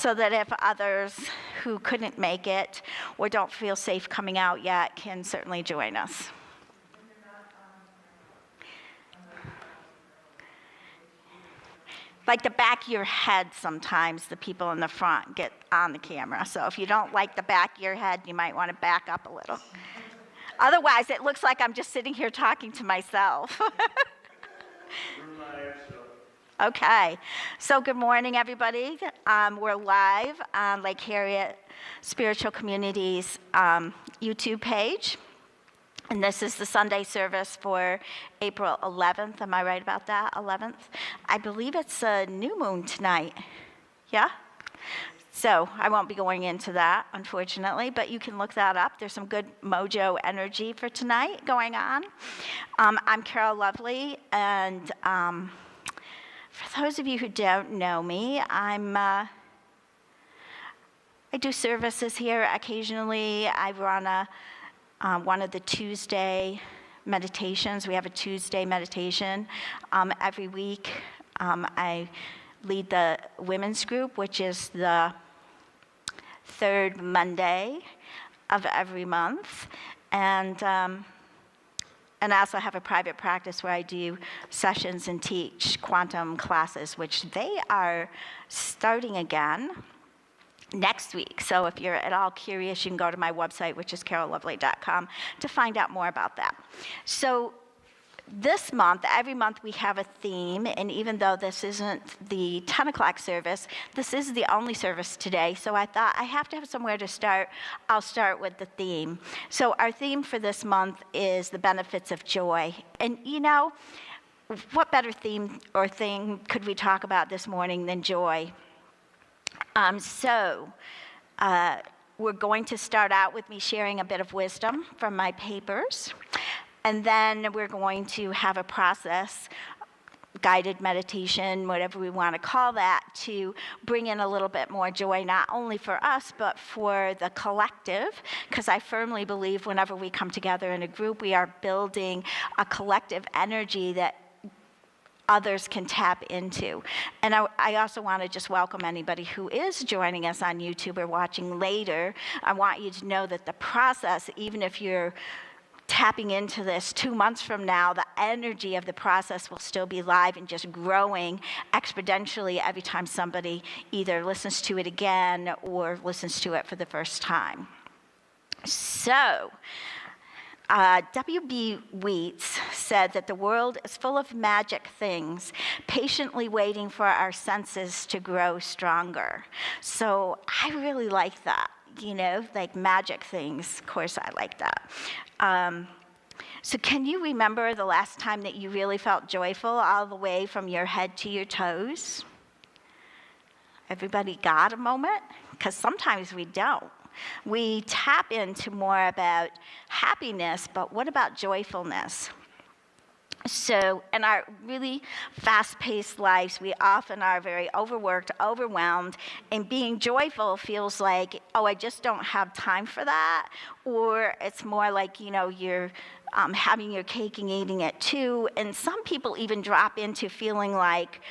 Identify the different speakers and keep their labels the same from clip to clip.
Speaker 1: so that if others who couldn't make it or don't feel safe coming out yet can certainly join us. Like the back of your head, sometimes the people in the front get on the camera. So if you don't like the back of your head, you might want to back up a little. Otherwise, it looks like I'm just sitting here talking to myself. Okay, so good morning, everybody. We're live on Lake Harriet Spiritual Community's YouTube page. And this is the Sunday service for April 11th. Am I right about that? 11th? I believe it's a new moon tonight. Yeah? So I won't be going into that, unfortunately, but you can look that up. There's some good mojo energy for tonight going on. I'm Carol LoveLee, and for those of you who don't know me, I do services here occasionally. I run one of the Tuesday meditations. We have a Tuesday meditation every week. I lead the women's group, which is the third Monday of every month. And I also have a private practice where I do sessions and teach quantum classes, which they are starting again next week. So if you're at all curious, you can go to my website, which is carollovelee.com, to find out more about that. So this month, every month we have a theme, and even though this isn't the 10 o'clock service, this is the only service today, so I thought I have to have somewhere to start. I'll start with the theme. So our theme for this month is the benefits of joy. And you know, what better theme or thing could we talk about this morning than joy? We're going to start out with me sharing a bit of wisdom from my papers, and then we're going to have a process, guided meditation, whatever we want to call that, to bring in a little bit more joy, not only for us, but for the collective, because I firmly believe whenever we come together in a group, we are building a collective energy that others can tap into. And I also want to just welcome anybody who is joining us on YouTube or watching later. I want you to know that the process, even if you're tapping into this 2 months from now, the energy of the process will still be live and just growing exponentially every time somebody either listens to it again or listens to it for the first time. So, W.B. Wheats said that the world is full of magic things, patiently waiting for our senses to grow stronger. So I really like that, you know, like magic things. Of course, I like that. So can you remember the last time that you really felt joyful all the way from your head to your toes? Everybody got a moment? Because sometimes we don't. We tap into more about happiness, but what about joyfulness? So in our really fast-paced lives, we often are very overworked, overwhelmed, and being joyful feels like, oh, I just don't have time for that, or it's more like, you know, you're having your cake and eating it too, and some people even drop into feeling like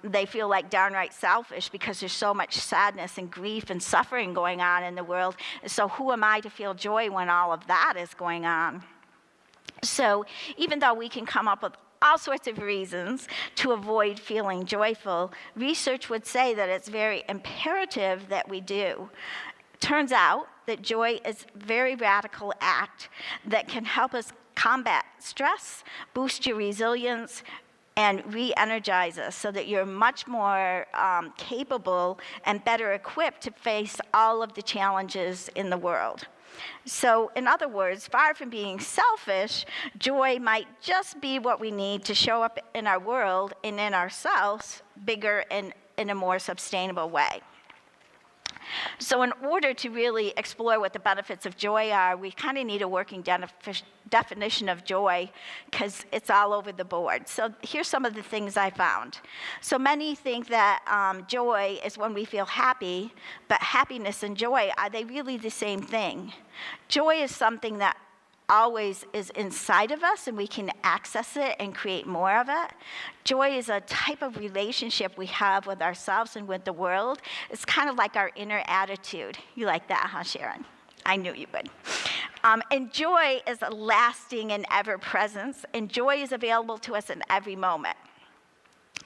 Speaker 1: they feel like downright selfish because there's so much sadness and grief and suffering going on in the world. So who am I to feel joy when all of that is going on? So even though we can come up with all sorts of reasons to avoid feeling joyful, research would say that it's very imperative that we do. Turns out that joy is a very radical act that can help us combat stress, boost your resilience, and re-energize us so that you're much more capable and better equipped to face all of the challenges in the world. So in other words, far from being selfish, joy might just be what we need to show up in our world and in ourselves bigger and in a more sustainable way. So in order to really explore what the benefits of joy are, we kind of need a working definition of joy because it's all over the board. So here's some of the things I found. So many think that joy is when we feel happy, but happiness and joy, are they really the same thing? Joy is something that always is inside of us, and we can access it and create more of it. Joy is a type of relationship we have with ourselves and with the world. It's kind of like our inner attitude. You like that, huh, Sharon? I knew you would. And joy is a lasting and ever presence, and joy is available to us in every moment.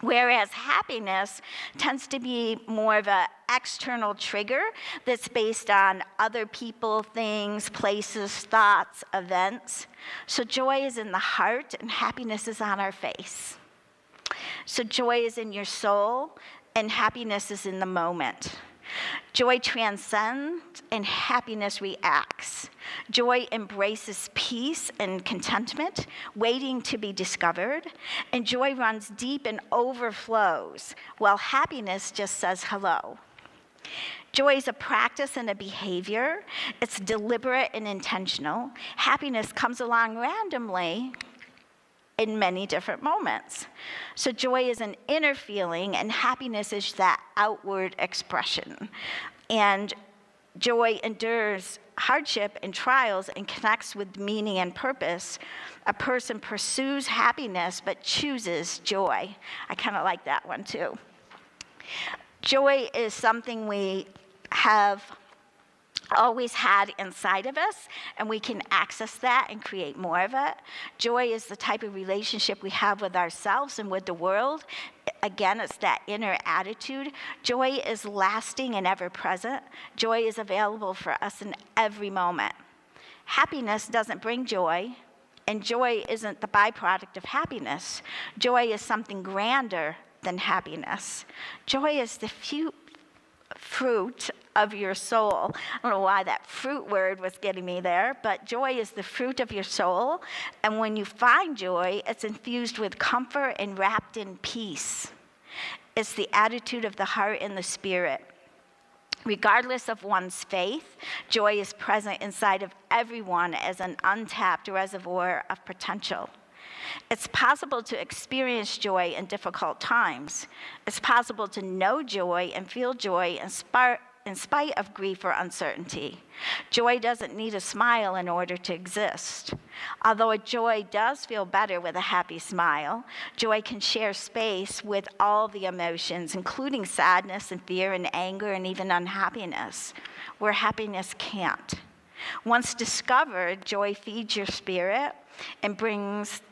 Speaker 1: Whereas happiness tends to be more of an external trigger that's based on other people, things, places, thoughts, events. So joy is in the heart, and happiness is on our face. So joy is in your soul, and happiness is in the moment. Joy transcends, and happiness reacts. Joy embraces peace and contentment, waiting to be discovered. And joy runs deep and overflows, while happiness just says hello. Joy is a practice and a behavior. It's deliberate and intentional. Happiness comes along randomly in many different moments. So joy is an inner feeling, and happiness is that outward expression. And joy endures hardship and trials and connects with meaning and purpose. A person pursues happiness but chooses joy. I kind of like that one too. Joy is something we have always had inside of us, and we can access that and create more of it. Joy is the type of relationship we have with ourselves and with the world. Again, it's that inner attitude. Joy is lasting and ever present. Joy is available for us in every moment. Happiness doesn't bring joy, and joy isn't the byproduct of happiness. Joy is something grander than happiness. Joy is the fruit of your soul. I don't know why that fruit word was getting me there, but joy is the fruit of your soul. And when you find joy, it's infused with comfort and wrapped in peace. It's the attitude of the heart and the spirit. Regardless of one's faith, joy is present inside of everyone as an untapped reservoir of potential. It's possible to experience joy in difficult times. It's possible to know joy and feel joy in spite of grief or uncertainty. Joy doesn't need a smile in order to exist. Although a joy does feel better with a happy smile, joy can share space with all the emotions, including sadness and fear and anger and even unhappiness, where happiness can't. Once discovered, joy feeds your spirit and brings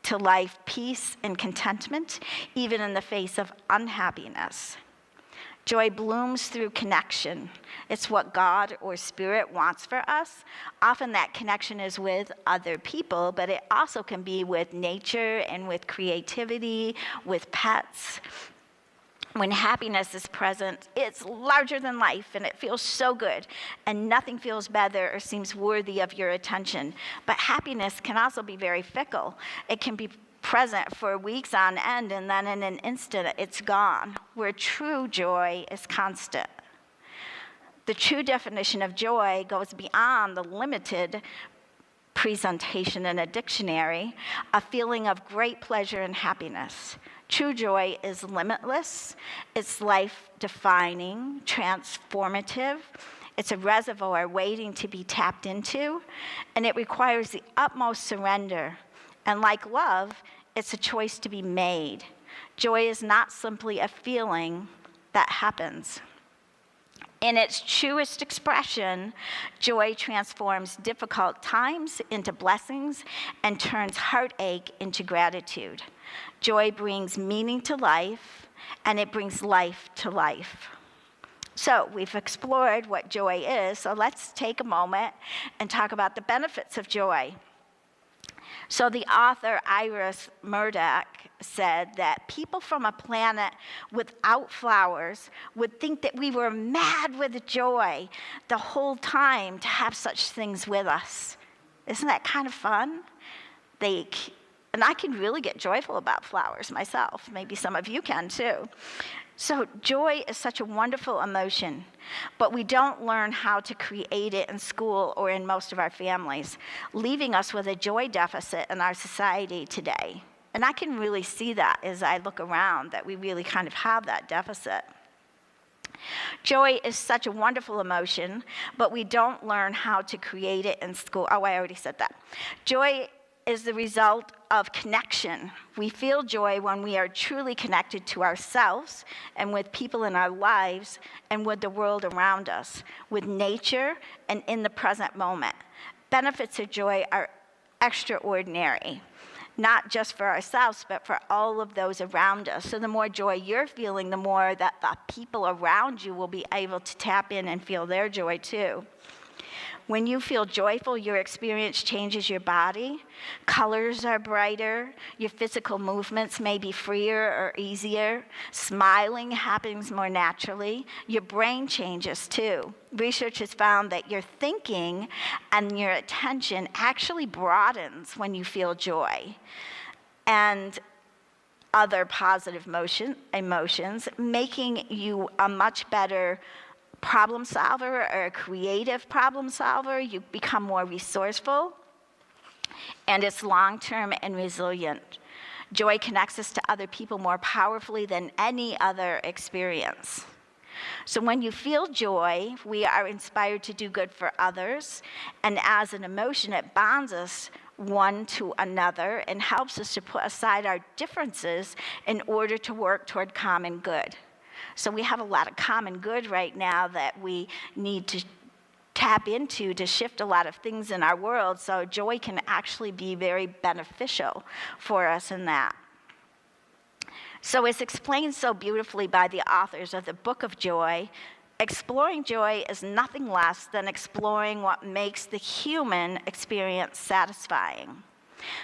Speaker 1: to life peace and contentment, even in the face of unhappiness. Joy blooms through connection. It's what God or Spirit wants for us. Often that connection is with other people, but it also can be with nature and with creativity, with pets. When happiness is present, it's larger than life, and it feels so good, and nothing feels better or seems worthy of your attention. But happiness can also be very fickle. It can be present for weeks on end, and then in an instant, it's gone, where true joy is constant. The true definition of joy goes beyond the limited presentation in a dictionary, a feeling of great pleasure and happiness. True joy is limitless, it's life-defining, transformative, it's a reservoir waiting to be tapped into, and it requires the utmost surrender. And like love, it's a choice to be made. Joy is not simply a feeling that happens. In its truest expression, joy transforms difficult times into blessings and turns heartache into gratitude. Joy brings meaning to life, and it brings life to life. So we've explored what joy is, so let's take a moment and talk about the benefits of joy. So the author Iris Murdoch said that people from a planet without flowers would think that we were mad with joy the whole time to have such things with us. Isn't that kind of fun? And I can really get joyful about flowers myself. Maybe some of you can too. So joy is such a wonderful emotion, but we don't learn how to create it in school or in most of our families, leaving us with a joy deficit in our society today. And I can really see that as I look around, that we really kind of have that deficit. Joy Joy is such a wonderful emotion, but we don't learn how to create it in school. Oh, I already said that. Joy is the result of connection. We feel joy when we are truly connected to ourselves and with people in our lives and with the world around us, with nature and in the present moment. Benefits of joy are extraordinary, not just for ourselves, but for all of those around us. So the more joy you're feeling, the more that the people around you will be able to tap in and feel their joy too. When you feel joyful, your experience changes your body. Colors are brighter. Your physical movements may be freer or easier. Smiling happens more naturally. Your brain changes too. Research has found that your thinking and your attention actually broadens when you feel joy. And other positive emotions, making you a much better problem solver or a creative problem solver. You become more resourceful, and it's long-term and resilient. Joy connects us to other people more powerfully than any other experience. So when you feel joy, we are inspired to do good for others, and as an emotion, it bonds us one to another and helps us to put aside our differences in order to work toward common good. So we have a lot of common good right now that we need to tap into to shift a lot of things in our world. So joy can actually be very beneficial for us in that. So it's explained so beautifully by the authors of the Book of Joy. Exploring joy is nothing less than exploring what makes the human experience satisfying.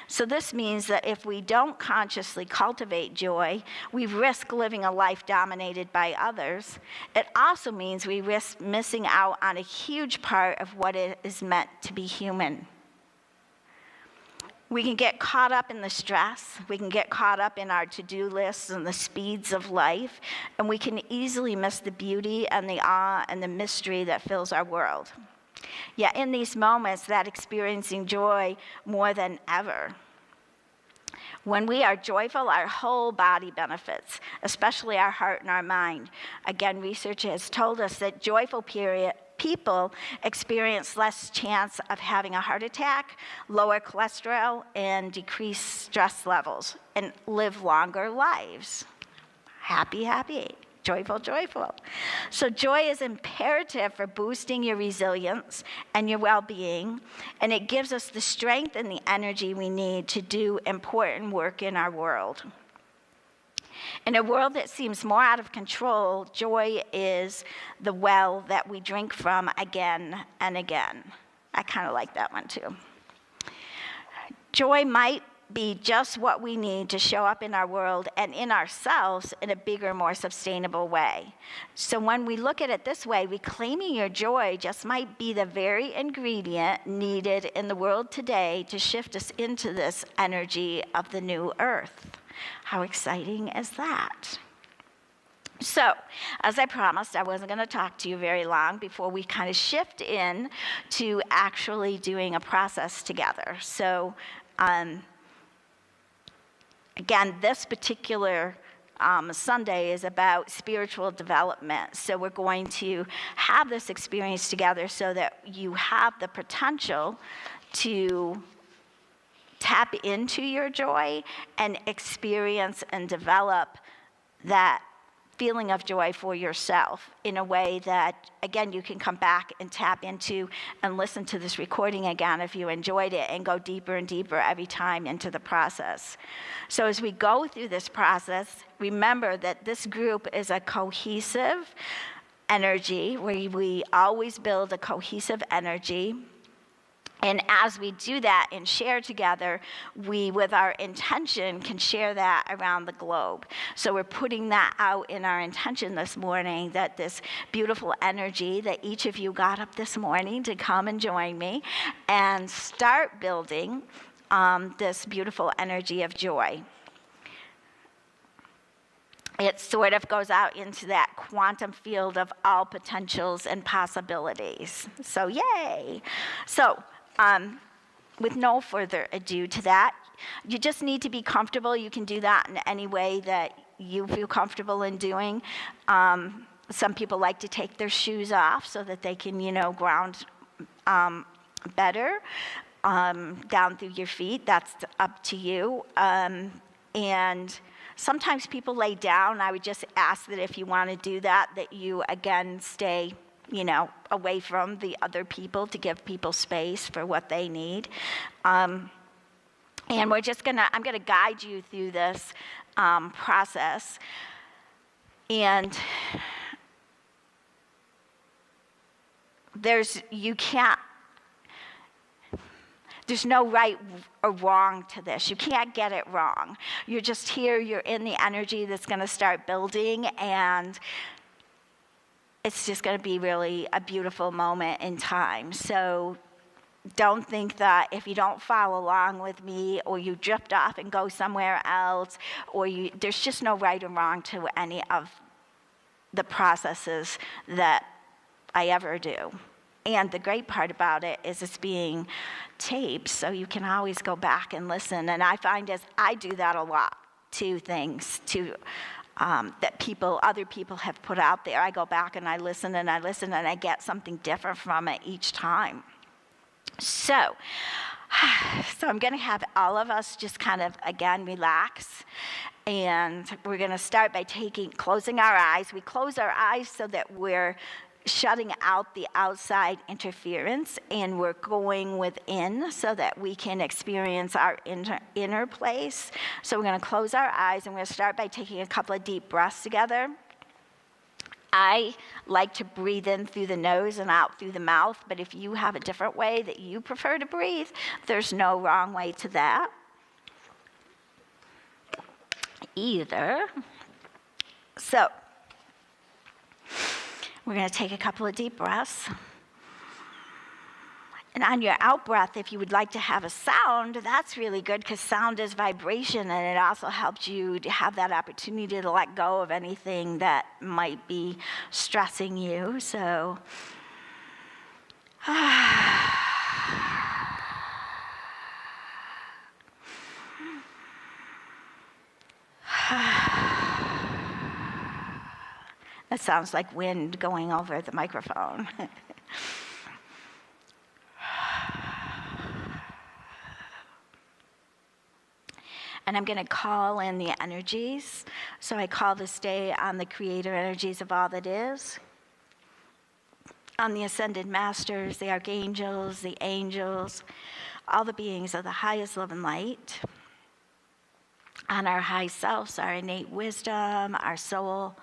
Speaker 1: So this means that if we don't consciously cultivate joy, we risk living a life dominated by others. It also means we risk missing out on a huge part of what it is meant to be human. We can get caught up in the stress. We can get caught up in our to-do lists and the speeds of life, and we can easily miss the beauty and the awe and the mystery that fills our world. Yet in these moments, that experiencing joy more than ever. When we are joyful, our whole body benefits, especially our heart and our mind. Again, research has told us that joyful people experience less chance of having a heart attack, lower cholesterol, and decreased stress levels, and live longer lives. Happy, happy. Joyful, joyful. So joy is imperative for boosting your resilience and your well-being, and it gives us the strength and the energy we need to do important work in our world. In a world that seems more out of control, joy is the well that we drink from again and again. I kind of like that one too. Joy might be just what we need to show up in our world and in ourselves in a bigger, more sustainable way. So when we look at it this way, reclaiming your joy just might be the very ingredient needed in the world today to shift us into this energy of the new earth. How exciting is that? So, as I promised, I wasn't going to talk to you very long before we kind of shift in to actually doing a process together. So, again, this particular Sunday is about spiritual development. So we're going to have this experience together so that you have the potential to tap into your joy and experience and develop that feeling of joy for yourself in a way that, again, you can come back and tap into and listen to this recording again if you enjoyed it and go deeper and deeper every time into the process. So as we go through this process, remember that this group is a cohesive energy where we always build a cohesive energy. And as we do that and share together, we, with our intention, can share that around the globe. So we're putting that out in our intention this morning, that this beautiful energy that each of you got up this morning to come and join me and start building this beautiful energy of joy. It sort of goes out into that quantum field of all potentials and possibilities. So yay! So, with no further ado to that, you just need to be comfortable. You can do that in any way that you feel comfortable in doing. Some people like to take their shoes off so that they can, ground better down through your feet. That's up to you. And sometimes people lay down. I would just ask that if you want to do that, that you, again, stay, away from the other people to give people space for what they need. And I'm going to guide you through this process. And there's no right or wrong to this. You can't get it wrong. You're just here, you're in the energy that's going to start building, and it's just going to be really a beautiful moment in time. So don't think that if you don't follow along with me, or you drift off and go somewhere else, there's just no right or wrong to any of the processes that I ever do. And the great part about it is it's being taped, so you can always go back and listen. And I find as I do that a lot to things that other people have put out there. I go back and I listen and I get something different from it each time. So I'm going to have all of us just kind of, again, relax. And we're going to start by closing our eyes. We close our eyes so that we're shutting out the outside interference, and we're going within so that we can experience our inner place. So we're going to close our eyes, and we're going to start by taking a couple of deep breaths together. I like to breathe in through the nose and out through the mouth, but if you have a different way that you prefer to breathe, there's no wrong way to that either. So we're going to take a couple of deep breaths. And on your out breath, if you would like to have a sound, that's really good, because sound is vibration, and it also helps you to have that opportunity to let go of anything that might be stressing you. So that sounds like wind going over the microphone. And I'm going to call in the energies. So I call this day on the creator energies of all that is, on the ascended masters, the archangels, the angels, all the beings of the highest love and light, on our high selves, our innate wisdom, our soul,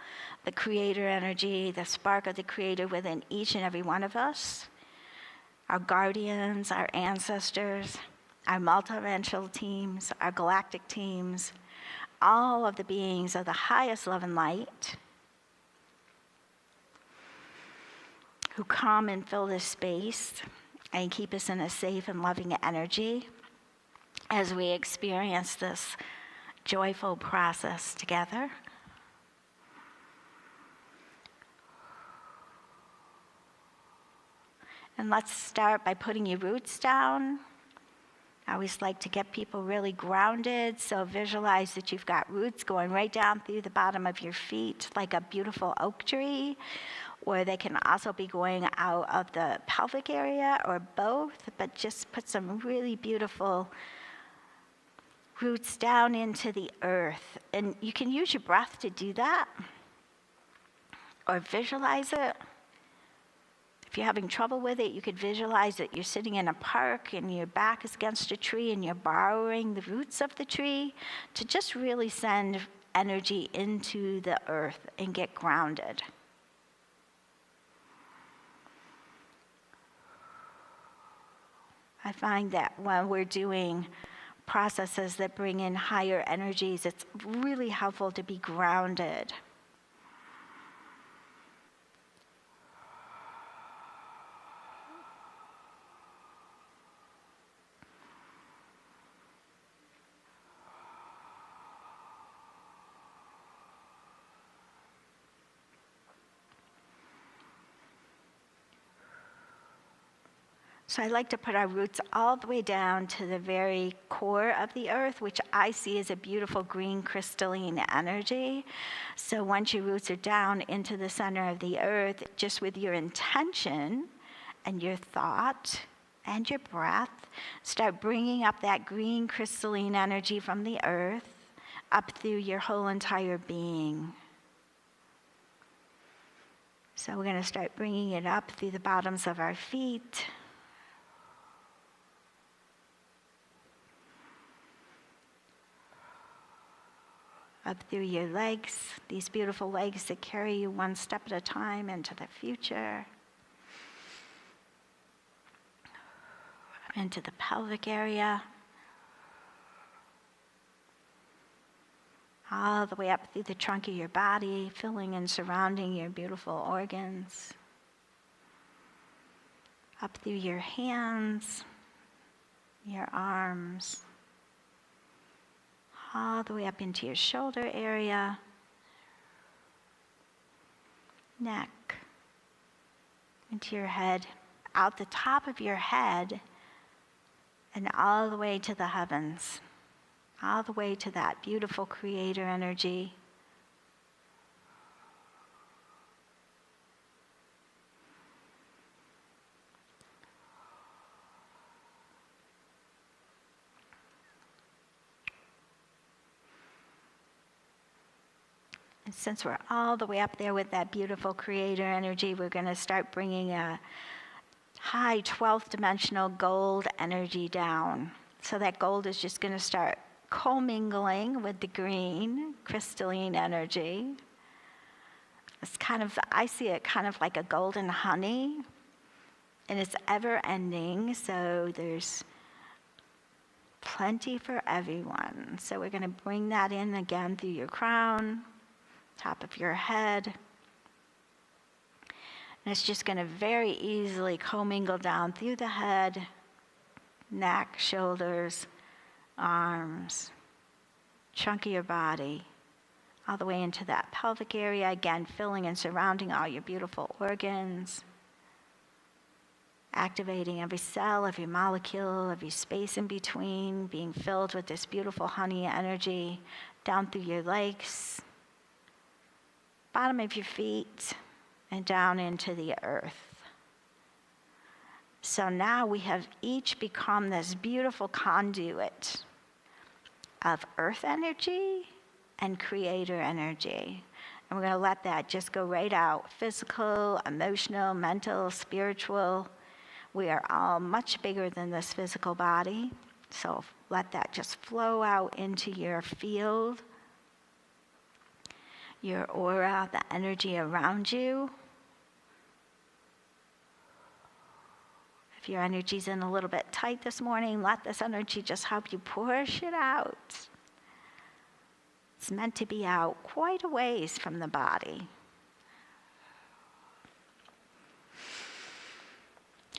Speaker 1: the creator energy, the spark of the creator within each and every one of us, our guardians, our ancestors, our multidimensional teams, our galactic teams, all of the beings of the highest love and light who come and fill this space and keep us in a safe and loving energy as we experience this joyful process together. And let's start by putting your roots down. I always like to get people really grounded, so visualize that you've got roots going right down through the bottom of your feet like a beautiful oak tree, or they can also be going out of the pelvic area, or both, but just put some really beautiful roots down into the earth. And you can use your breath to do that, or visualize it. If you're having trouble with it, you could visualize that you're sitting in a park and your back is against a tree and you're borrowing the roots of the tree to just really send energy into the earth and get grounded. I find that when we're doing processes that bring in higher energies, it's really helpful to be grounded. So I like to put our roots all the way down to the very core of the earth, which I see as a beautiful green crystalline energy. So once your roots are down into the center of the earth, just with your intention and your thought and your breath, start bringing up that green crystalline energy from the earth up through your whole entire being. So we're going to start bringing it up through the bottoms of our feet, up through your legs, these beautiful legs that carry you one step at a time into the future, into the pelvic area, all the way up through the trunk of your body, filling and surrounding your beautiful organs, up through your hands, your arms, all the way up into your shoulder area, neck, into your head, out the top of your head, and all the way to the heavens, all the way to that beautiful creator energy. And since we're all the way up there with that beautiful creator energy, we're going to start bringing a high 12th dimensional gold energy down. So that gold is just going to start commingling with the green crystalline energy. It's kind of, I see it kind of like a golden honey, and it's ever ending, so there's plenty for everyone. So we're going to bring that in again through your crown, top of your head. And it's just going to very easily commingle down through the head, neck, shoulders, arms, trunk of your body, all the way into that pelvic area, again, filling and surrounding all your beautiful organs, activating every cell, every molecule, every space in between, being filled with this beautiful honey energy down through your legs, bottom of your feet, and down into the earth. So now we have each become this beautiful conduit of earth energy and creator energy. And we're going to let that just go right out. Physical, emotional, mental, spiritual. We are all much bigger than this physical body. So let that just flow out into your field, your aura, the energy around you. If your energy's in a little bit tight this morning, let this energy just help you push it out. It's meant to be out quite a ways from the body.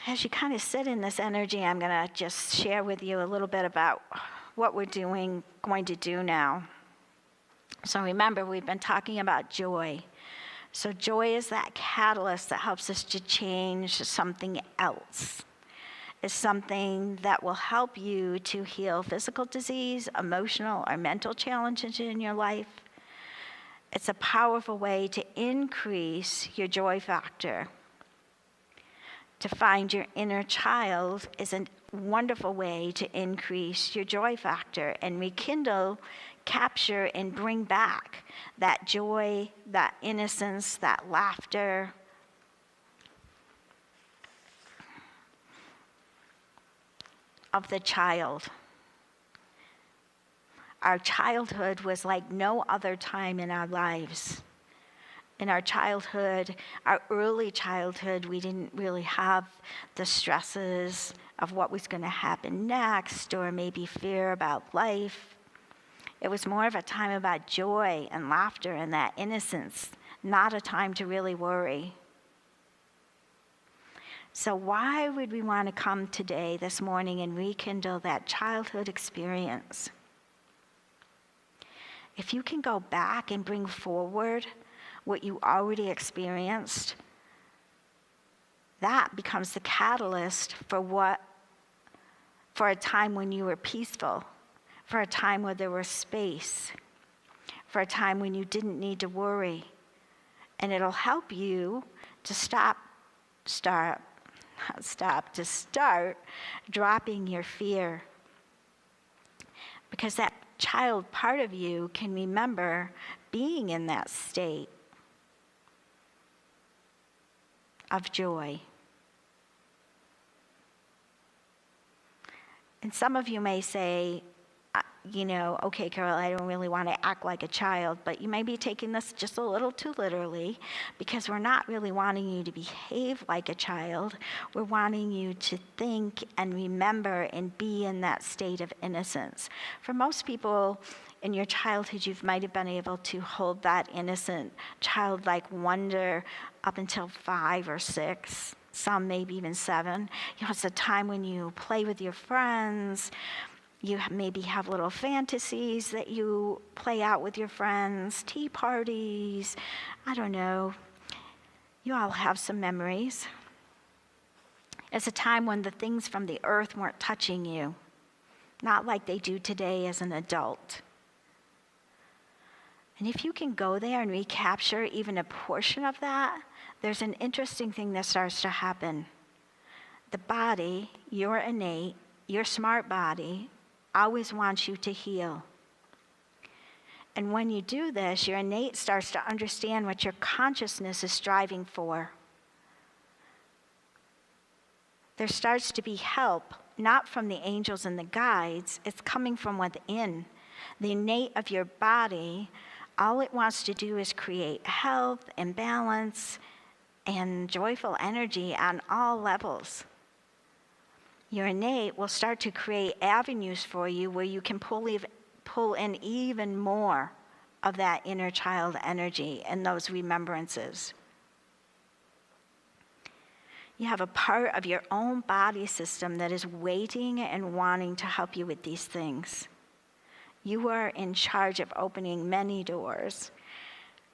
Speaker 1: As you kind of sit in this energy, I'm going to just share with you a little bit about what we're going to do now. So remember, we've been talking about joy. So joy is that catalyst that helps us to change something else. It's something that will help you to heal physical disease, emotional or mental challenges in your life. It's a powerful way to increase your joy factor. To find your inner child is a wonderful way to increase your joy factor and rekindle, capture, and bring back that joy, that innocence, that laughter. Of the child. Our childhood was like no other time in our lives. In our childhood, our early childhood, we didn't really have the stresses of what was going to happen next or maybe fear about life. It was more of a time about joy and laughter and that innocence, not a time to really worry. So why would we want to come today, this morning, and rekindle that childhood experience? If you can go back and bring forward what you already experienced, that becomes the catalyst for a time when you were peaceful, for a time where there was space, for a time when you didn't need to worry. And it'll help you to start dropping your fear. Because that child part of you can remember being in that state of joy. And some of you may say, okay, Carol, I don't really want to act like a child, but you may be taking this just a little too literally, because we're not really wanting you to behave like a child. We're wanting you to think and remember and be in that state of innocence. For most people in your childhood, you might have been able to hold that innocent, childlike wonder up until 5 or 6, some maybe even 7. It's a time when you play with your friends. You maybe have little fantasies that you play out with your friends, tea parties, I don't know. You all have some memories. It's a time when the things from the earth weren't touching you, not like they do today as an adult. And if you can go there and recapture even a portion of that, there's an interesting thing that starts to happen. The body, your innate, your smart body, always wants you to heal. And when you do this, your innate starts to understand what your consciousness is striving for. There starts to be help, not from the angels and the guides, it's coming from within. The innate of your body, all it wants to do is create health and balance and joyful energy on all levels. Your innate will start to create avenues for you where you can pull in even more of that inner child energy and those remembrances. You have a part of your own body system that is waiting and wanting to help you with these things. You are in charge of opening many doors.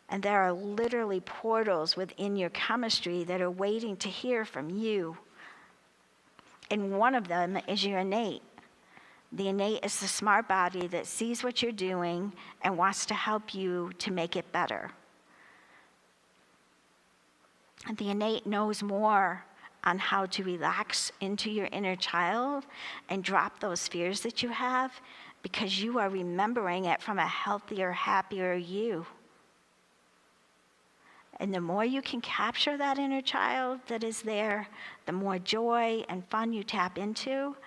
Speaker 1: And there are literally portals within your chemistry that are waiting to hear from you. And one of them is your innate. The innate is the smart body that sees what you're doing and wants to help you to make it better. And the innate knows more on how to relax into your inner child and drop those fears that you have, because you are remembering it from a healthier, happier you. And the more you can capture that inner child that is there, the more joy and fun you tap into,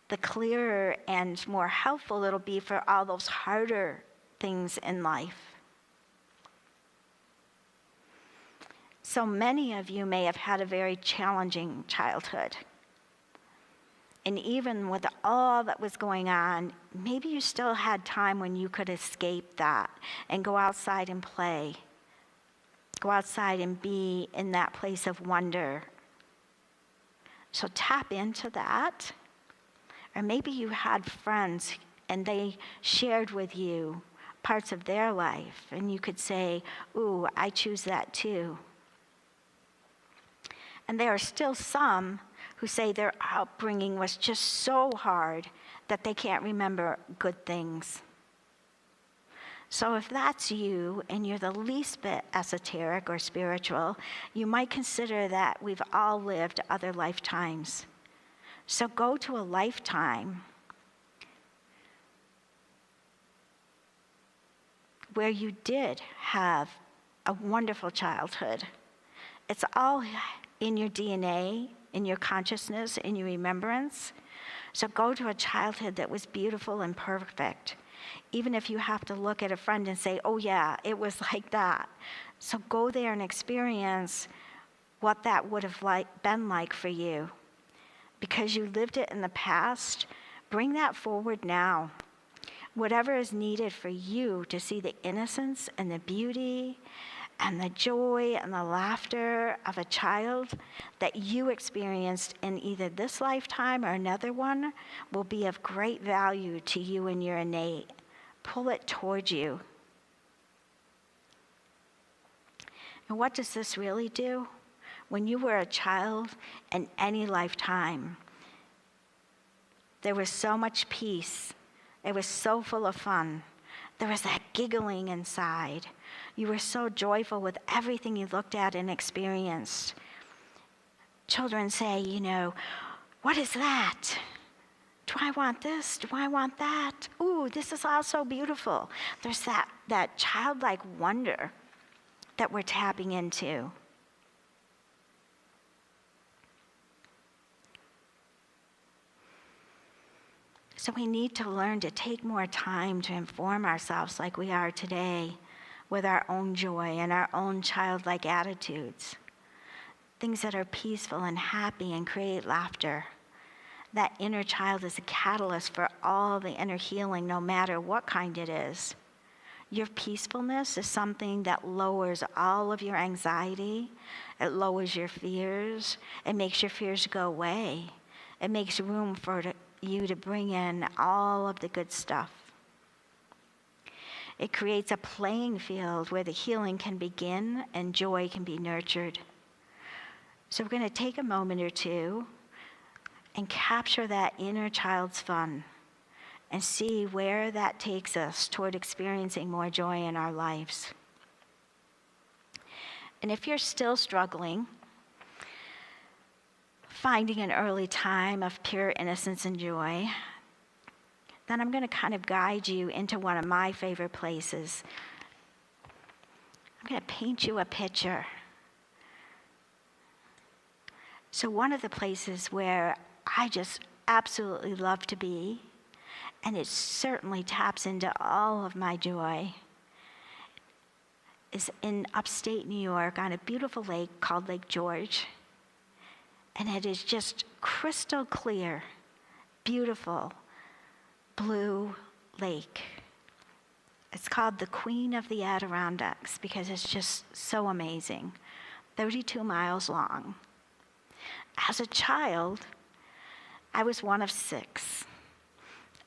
Speaker 1: the clearer and more helpful it'll be for all those harder things in life. So many of you may have had a very challenging childhood. And even with all that was going on, maybe you still had time when you could escape that and go outside and play. Go outside and be in that place of wonder. So tap into that. Or maybe you had friends and they shared with you parts of their life, and you could say, ooh, I choose that too. And there are still some who say their upbringing was just so hard that they can't remember good things. So if that's you, and you're the least bit esoteric or spiritual, you might consider that we've all lived other lifetimes. So go to a lifetime where you did have a wonderful childhood. It's all in your DNA, in your consciousness, in your remembrance. So go to a childhood that was beautiful and perfect. Even if you have to look at a friend and say, oh yeah, it was like that. So go there and experience what that would have been like for you. Because you lived it in the past, bring that forward now. Whatever is needed for you to see the innocence and the beauty and the joy and the laughter of a child that you experienced in either this lifetime or another one will be of great value to you and your innate. Pull it towards you. And what does this really do? when you were a child in any lifetime, there was so much peace. It was so full of fun. There was that giggling inside. You were so joyful with everything you looked at and experienced. Children say, what is that? Do I want this? Do I want that? Ooh, this is all so beautiful. There's that childlike wonder that we're tapping into. So we need to learn to take more time to inform ourselves like we are today with our own joy and our own childlike attitudes. Things that are peaceful and happy and create laughter. That inner child is a catalyst for all the inner healing, no matter what kind it is. Your peacefulness is something that lowers all of your anxiety. It lowers your fears. It makes your fears go away. It makes room for you to bring in all of the good stuff. It creates a playing field where the healing can begin and joy can be nurtured. So we're going to take a moment or two and capture that inner child's fun and see where that takes us toward experiencing more joy in our lives. And if you're still struggling, finding an early time of pure innocence and joy, then I'm going to kind of guide you into one of my favorite places. I'm going to paint you a picture. So one of the places where I just absolutely love to be, and it certainly taps into all of my joy, is in upstate New York on a beautiful lake called Lake George. And it is just crystal clear, beautiful, blue lake. It's called the Queen of the Adirondacks because it's just so amazing. 32 miles long. As a child, I was one of 6.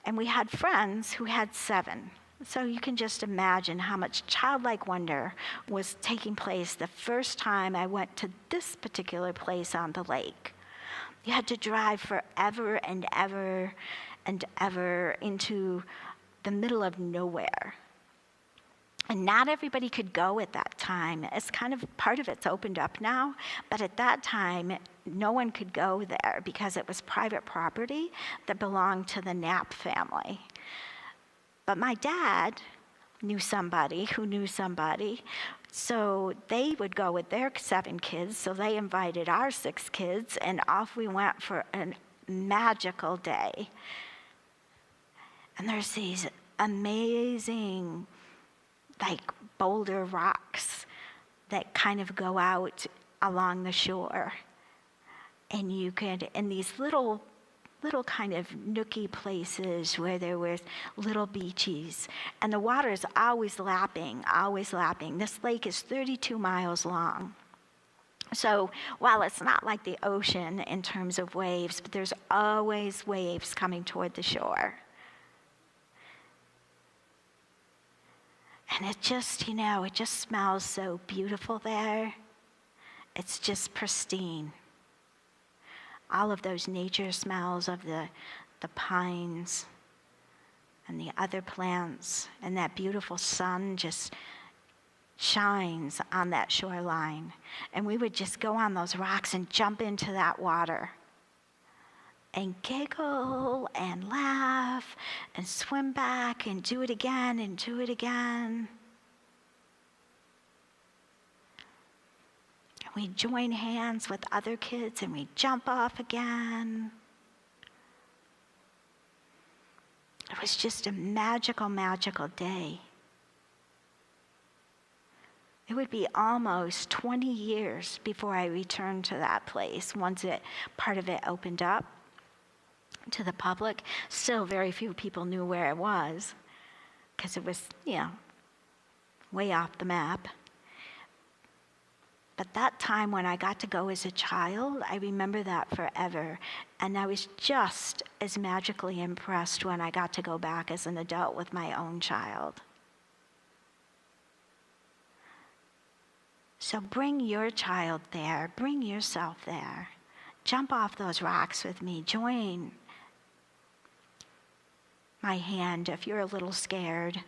Speaker 1: And we had friends who had 7. So you can just imagine how much childlike wonder was taking place the first time I went to this particular place on the lake. You had to drive forever and ever and ever into the middle of nowhere. And not everybody could go at that time. It's kind of, part of it's opened up now, but at that time, no one could go there because it was private property that belonged to the Knapp family. But my dad knew somebody who knew somebody, so they would go with their 7 kids, so they invited our 6 kids, and off we went for a magical day. And there's these amazing, like, boulder rocks that kind of go out along the shore. And you could, in these little kind of nooky places where there were little beaches, and the water is always lapping, always lapping. This lake is 32 miles long. So while it's not like the ocean in terms of waves, but there's always waves coming toward the shore. And it just, it just smells so beautiful there. It's just pristine. All of those nature smells of the pines and the other plants, and that beautiful sun just shines on that shoreline. And we would just go on those rocks and jump into that water and giggle and laugh and swim back and do it again and do it again. We join hands with other kids and we jump off again. It was just a magical, magical day. It would be almost 20 years before I returned to that place once part of it opened up to the public. Still, very few people knew where it was because it was, way off the map. But that time when I got to go as a child, I remember that forever. And I was just as magically impressed when I got to go back as an adult with my own child. So bring your child there. Bring yourself there. Jump off those rocks with me. Join my hand if you're a little scared.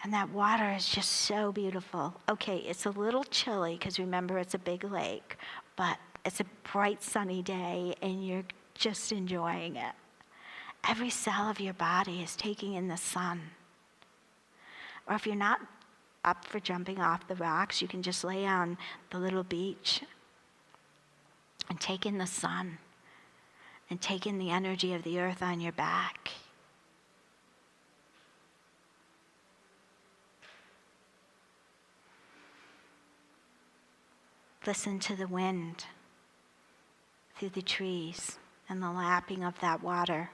Speaker 1: And that water is just so beautiful. Okay, it's a little chilly because remember it's a big lake, but it's a bright sunny day and you're just enjoying it. Every cell of your body is taking in the sun. Or if you're not up for jumping off the rocks, you can just lay on the little beach and take in the sun and take in the energy of the earth on your back. Listen to the wind through the trees and the lapping of that water.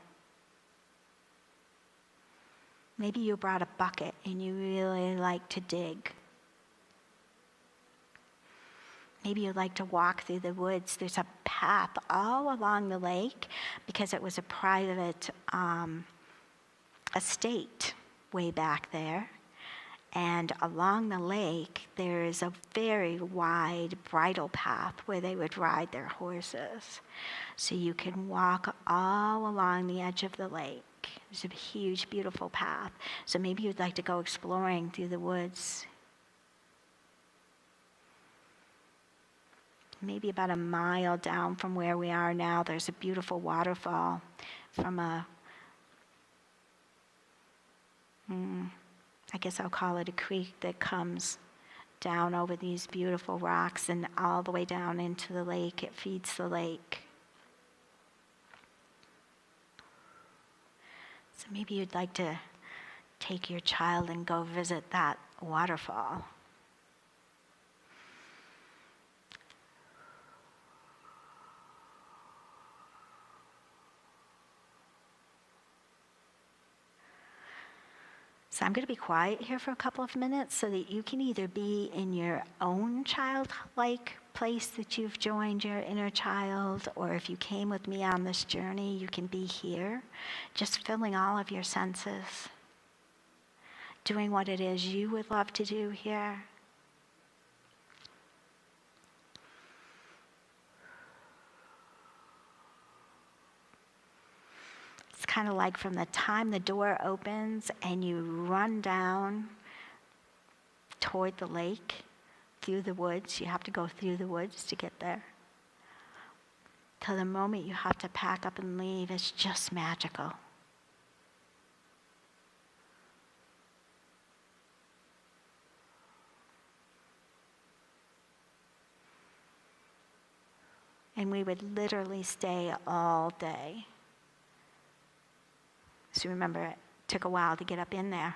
Speaker 1: Maybe you brought a bucket and you really like to dig. Maybe you like to walk through the woods. There's a path all along the lake because it was a private estate way back there. And along the lake, there is a very wide bridle path where they would ride their horses. So you can walk all along the edge of the lake. There's a huge, beautiful path. So maybe you'd like to go exploring through the woods. Maybe about a mile down from where we are now, there's a beautiful waterfall from I guess I'll call it a creek that comes down over these beautiful rocks and all the way down into the lake. It feeds the lake. So maybe you'd like to take your child and go visit that waterfall. So I'm going to be quiet here for a couple of minutes so that you can either be in your own childlike place that you've joined your inner child, or if you came with me on this journey, you can be here, just filling all of your senses, doing what it is you would love to do here. It's kind of like from the time the door opens and you run down toward the lake, through the woods. You have to go through the woods to get there. Till the moment you have to pack up and leave, it's just magical. And we would literally stay all day. So remember, it took a while to get up in there.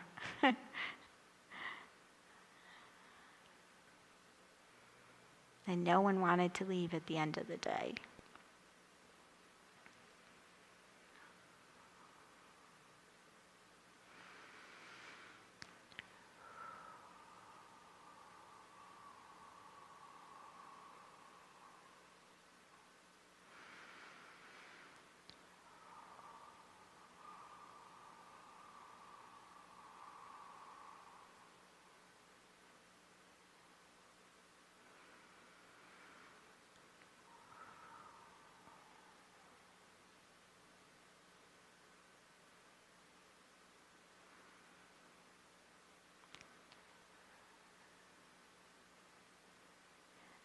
Speaker 1: And no one wanted to leave at the end of the day.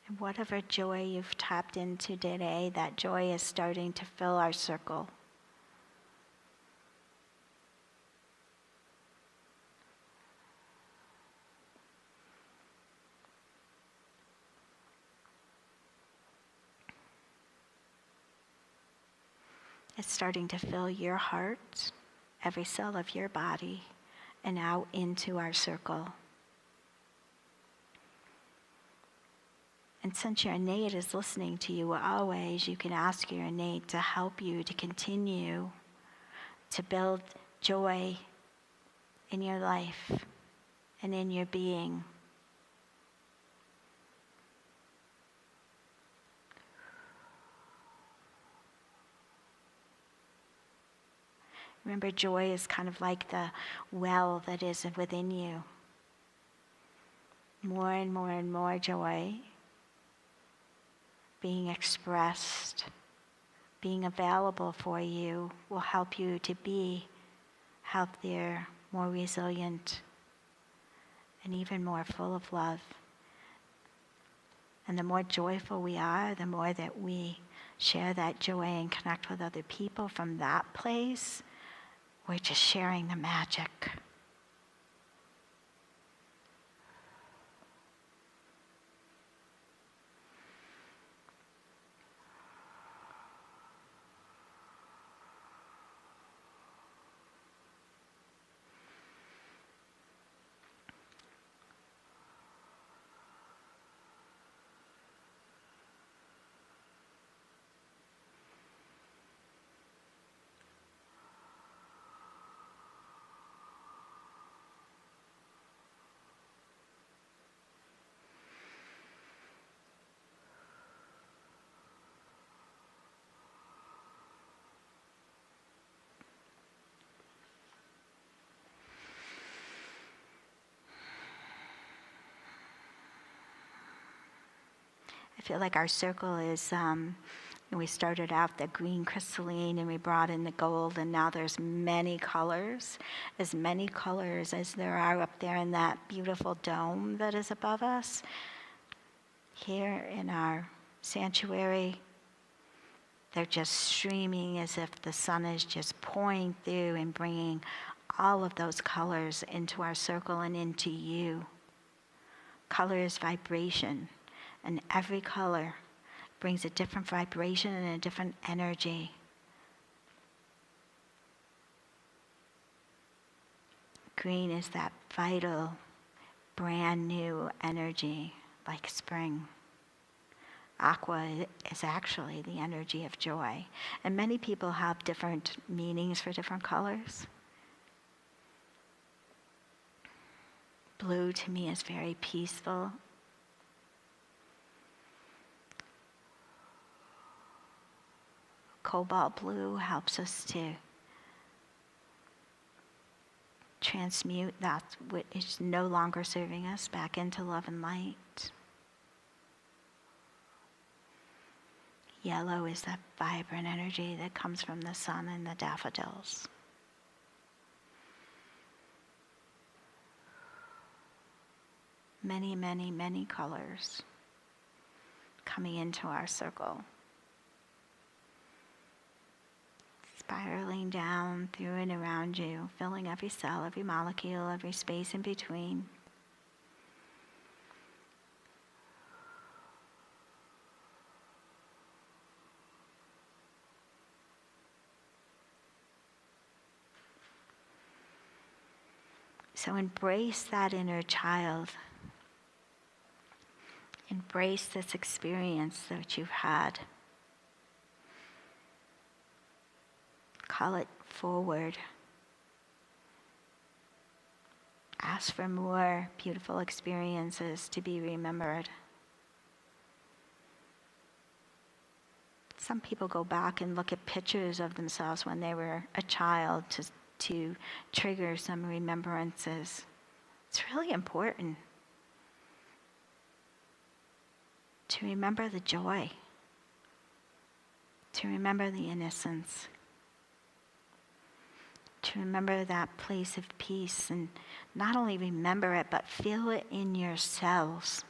Speaker 1: And whatever joy you've tapped into today, that joy is starting to fill our circle. It's starting to fill your heart, every cell of your body, and out into our circle. And since your innate is listening to you always, you can ask your innate to help you to continue to build joy in your life and in your being. Remember, joy is kind of like the well that is within you. more and more and more joy being expressed, being available for you will help you to be healthier, more resilient, and even more full of love. And the more joyful we are, the more that we share that joy and connect with other people from that place, we're just sharing the magic. I feel like our circle is, we started out the green crystalline and we brought in the gold, and now there's many colors as there are up there in that beautiful dome that is above us. Here in our sanctuary, they're just streaming as if the sun is just pouring through and bringing all of those colors into our circle and into you. Color is vibration. And every color brings a different vibration and a different energy. Green is that vital, brand new energy, like spring. Aqua is actually the energy of joy. And many people have different meanings for different colors. Blue to me is very peaceful. Cobalt blue helps us to transmute that which is no longer serving us back into love and light. Yellow is that vibrant energy that comes from the sun and the daffodils. Many, many, many colors coming into our circle. Spiraling down through and around you, filling every cell, every molecule, every space in between. So embrace that inner child. Embrace this experience that you've had. Call it forward. Ask for more beautiful experiences to be remembered. Some people go back and look at pictures of themselves when they were a child to trigger some remembrances. It's really important to remember the joy, to remember the innocence, to remember that place of peace, and not only remember it, but feel it in your cells.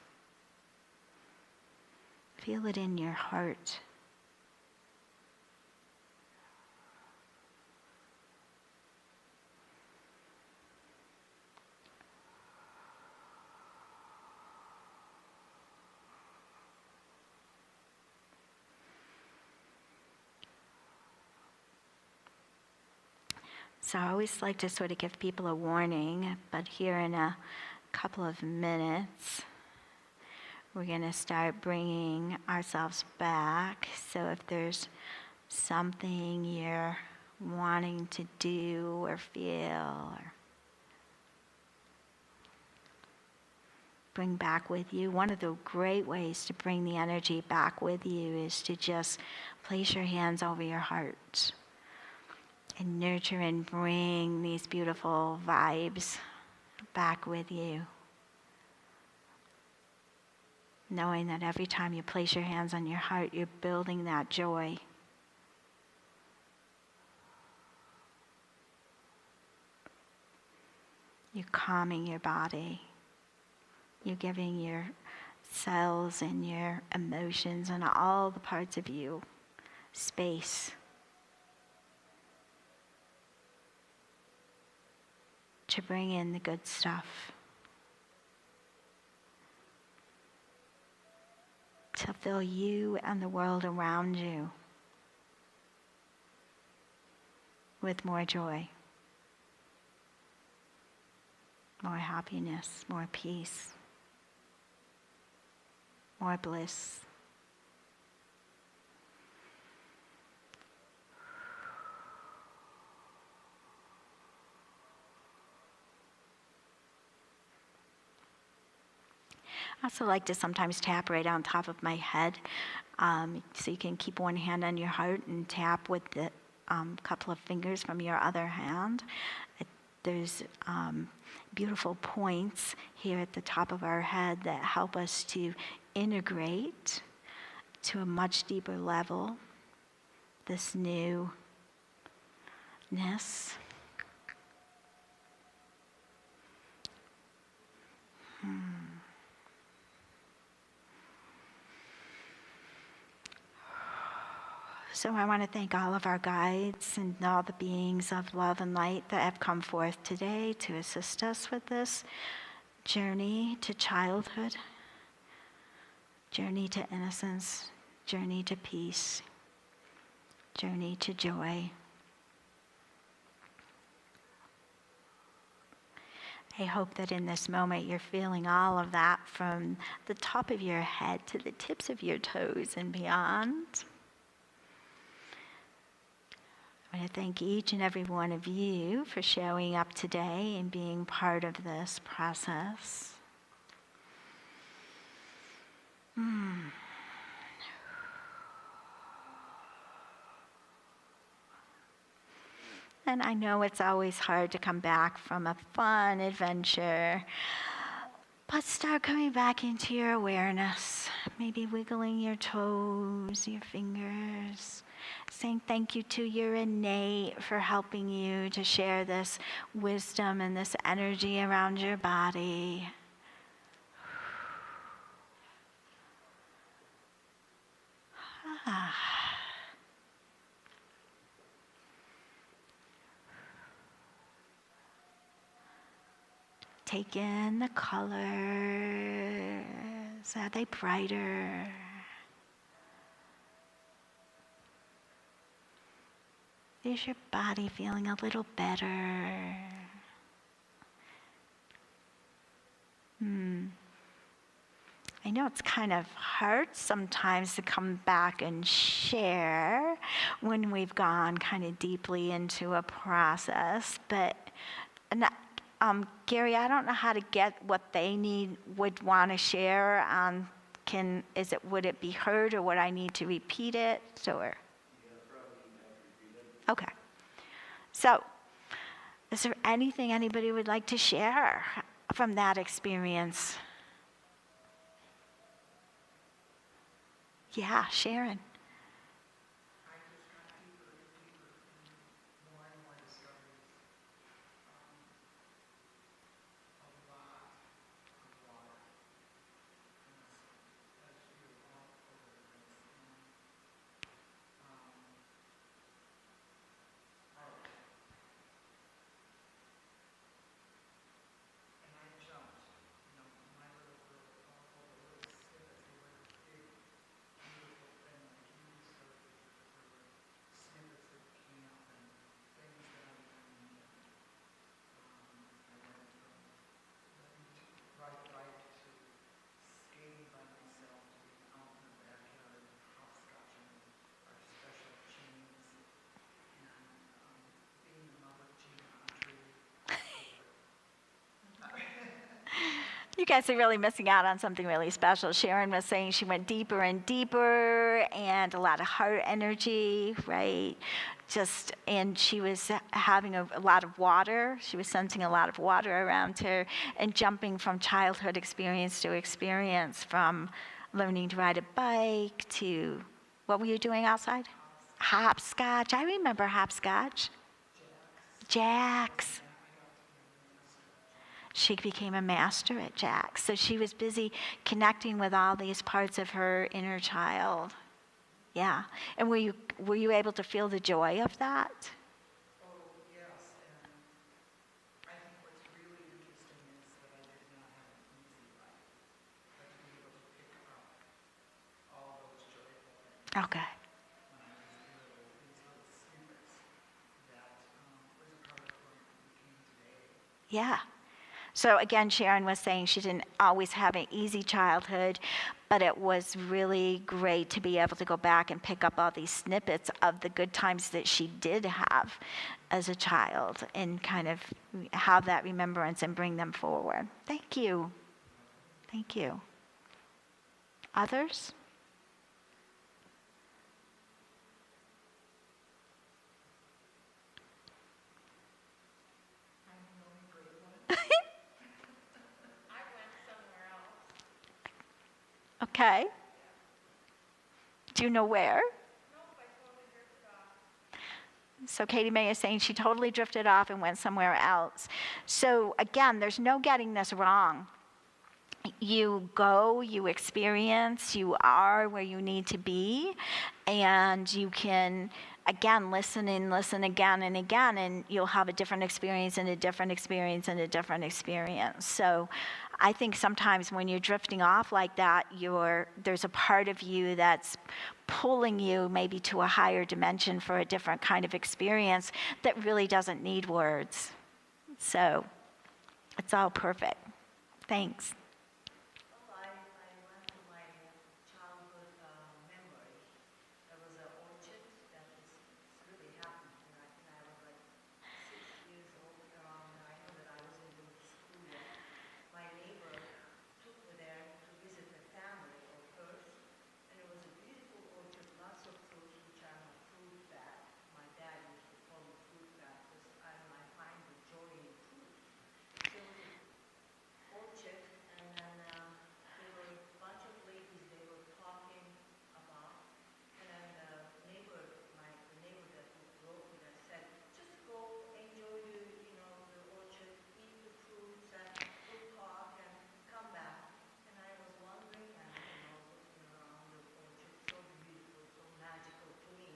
Speaker 1: Feel it in your heart. So I always like to sort of give people a warning, but here in a couple of minutes, we're going to start bringing ourselves back. So if there's something you're wanting to do or feel or bring back with you, one of the great ways to bring the energy back with you is to just place your hands over your heart and nurture and bring these beautiful vibes back with you. knowing that every time you place your hands on your heart, you're building that joy. You're calming your body. You're giving your cells and your emotions and all the parts of you space to bring in the good stuff, to fill you and the world around you with more joy, more happiness, more peace, more bliss. I also like to sometimes tap right on top of my head. So you can keep one hand on your heart and tap with the couple of fingers from your other hand. There's beautiful points here at the top of our head that help us to integrate to a much deeper level this newness. So I want to thank all of our guides and all the beings of love and light that have come forth today to assist us with this journey to childhood, journey to innocence, journey to peace, journey to joy. I hope that in this moment you're feeling all of that from the top of your head to the tips of your toes and beyond. I want to thank each and every one of you for showing up today and being part of this process. And I know it's always hard to come back from a fun adventure, but start coming back into your awareness, maybe wiggling your toes, your fingers, saying thank you to your innate for helping you to share this wisdom and this energy around your body. Take in the colors. Are they brighter? Is your body feeling a little better? I know it's kind of hard sometimes to come back and share when we've gone kind of deeply into a process, but Gary, I don't know how to get what they would want to share. Would it be heard, or would I need to repeat it? Or? Okay. So, is there anything anybody would like to share from that experience? Yeah, Sharon. You guys are really missing out on something really special. Sharon was saying she went deeper and deeper, and a lot of heart energy, right? And she was having a lot of water. She was sensing a lot of water around her, and jumping from childhood experience to experience, from learning to ride a bike to, what were you doing outside? Hopscotch. I remember hopscotch. Jacks. She became a master at jacks. So she was busy connecting with all these parts of her inner child. Yeah. And were you able to feel the joy of that?
Speaker 2: Oh, yes. And I think what's really interesting is that I did not have an easy life, but to be able to pick up all those joyful things
Speaker 1: Okay.
Speaker 2: when I was these little snippets that was a part of who I became today.
Speaker 1: Yeah. So again, Sharon was saying she didn't always have an easy childhood, but it was really great to be able to go back and pick up all these snippets of the good times that she did have as a child and kind of have that remembrance and bring them forward. Thank you. Thank you. Others? Okay. Do you know where? So Katie May is saying she totally drifted off and went somewhere else. So again, there's no getting this wrong. You go, you experience, you are where you need to be, and you can, again, listen and listen again and again, and you'll have a different experience and a different experience and a different experience. So I think sometimes when you're drifting off like that, there's a part of you that's pulling you maybe to a higher dimension for a different kind of experience that really doesn't need words. So it's all perfect. Thanks.
Speaker 3: I went to my childhood memory. There was an orchard that was really happening. And I was like 6 years old. And I know that I wasn't going to school yet. My neighbor took me there to visit the family of hers. And it was a beautiful orchard, lots of fruits, which I'm a fruit bat. My dad used to call me fruit bat because I find the joy in fruit. So it was an orchard, and then there were a bunch of ladies they were talking about, and then the neighbor that wrote me that said, just go enjoy the orchard, eat the fruits, and we'll talk and come back. And I was wondering and looking around the orchard, so beautiful, so magical to me.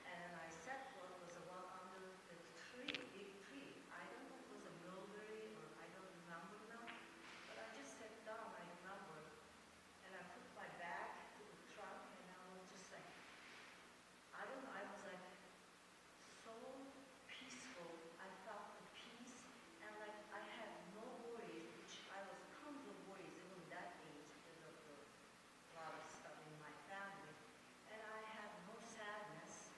Speaker 3: And then I sat what was under the tree, big tree. I don't know if it was a mulberry or I don't remember now. But I just sat down, I remember, and I put my back to the trunk, and I was just like, I don't know, I was like so peaceful. I felt the peace, and like I had no worries, which I was tons of worries even that age because of a lot of stuff in my family, and I had no sadness.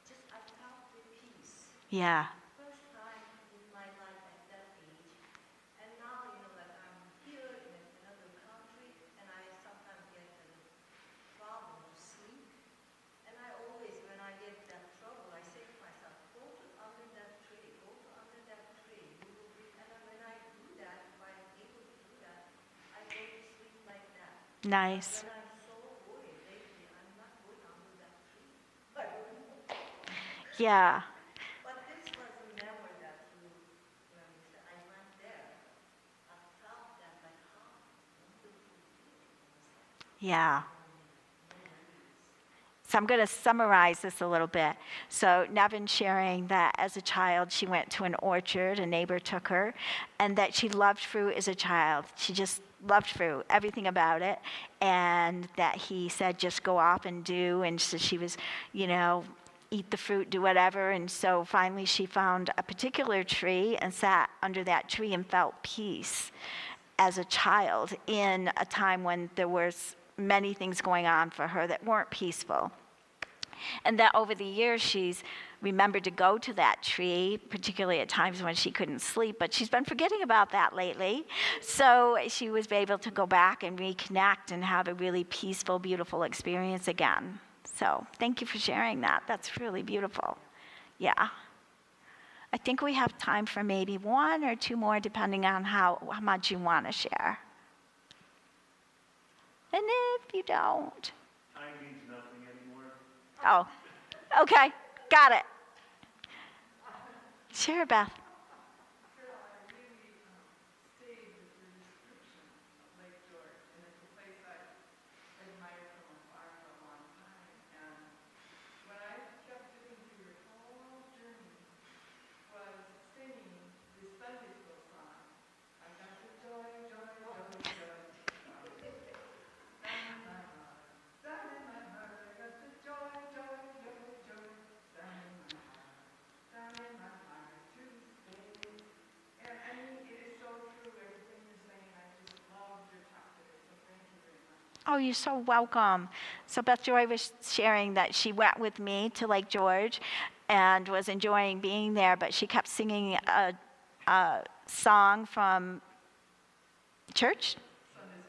Speaker 3: Just I felt the peace.
Speaker 1: Yeah.
Speaker 3: First time in my life at that age. And now, that I'm here in another country, and I sometimes get a problem to sleep. And I always, when I get that trouble, I say to myself, go to under that tree, go to under that tree. You will be, and then when I do that, if I'm able to do that, I go to sleep like that.
Speaker 1: Nice.
Speaker 3: When I'm so worried lately, I'm not going under that tree. I don't know.
Speaker 1: Yeah.
Speaker 3: But this was remember that when you said I went there, I felt that like how wonderful feeling it was like.
Speaker 1: Yeah.
Speaker 3: No worries.
Speaker 1: So I'm going to summarize this a little bit. So Nevin sharing that as a child, she went to an orchard, a neighbor took her, and that she loved fruit as a child. She just loved fruit, everything about it, and that he said, just go off and do, and so she was, eat the fruit, do whatever, and so finally she found a particular tree and sat under that tree and felt peace as a child in a time when there was many things going on for her that weren't peaceful. And that over the years, she's remembered to go to that tree, particularly at times when she couldn't sleep, but she's been forgetting about that lately. So she was able to go back and reconnect and have a really peaceful, beautiful experience again. So thank you for sharing that. That's really beautiful. Yeah. I think we have time for maybe one or two more, depending on how much you want to share. And if you don't,
Speaker 4: Time means nothing anymore.
Speaker 1: oh, okay, got it. Sure, Beth.
Speaker 2: Carol, I really stayed with your description of Lake George, and it's a place I admired from afar for a long time. And what I kept doing through your whole journey was singing the Sunday school song. I got the joy, joy, joy, joy. Down in my heart, down in my heart. I got the joy, joy, joy, joy. Down in my heart, down in my heart to stay. And I mean, it is so true, everything you're saying. I just loved your talk today, so thank you very much.
Speaker 1: Oh, you're so welcome. So Beth Joy was sharing that she went with me to Lake George and was enjoying being there, but she kept singing a song from church,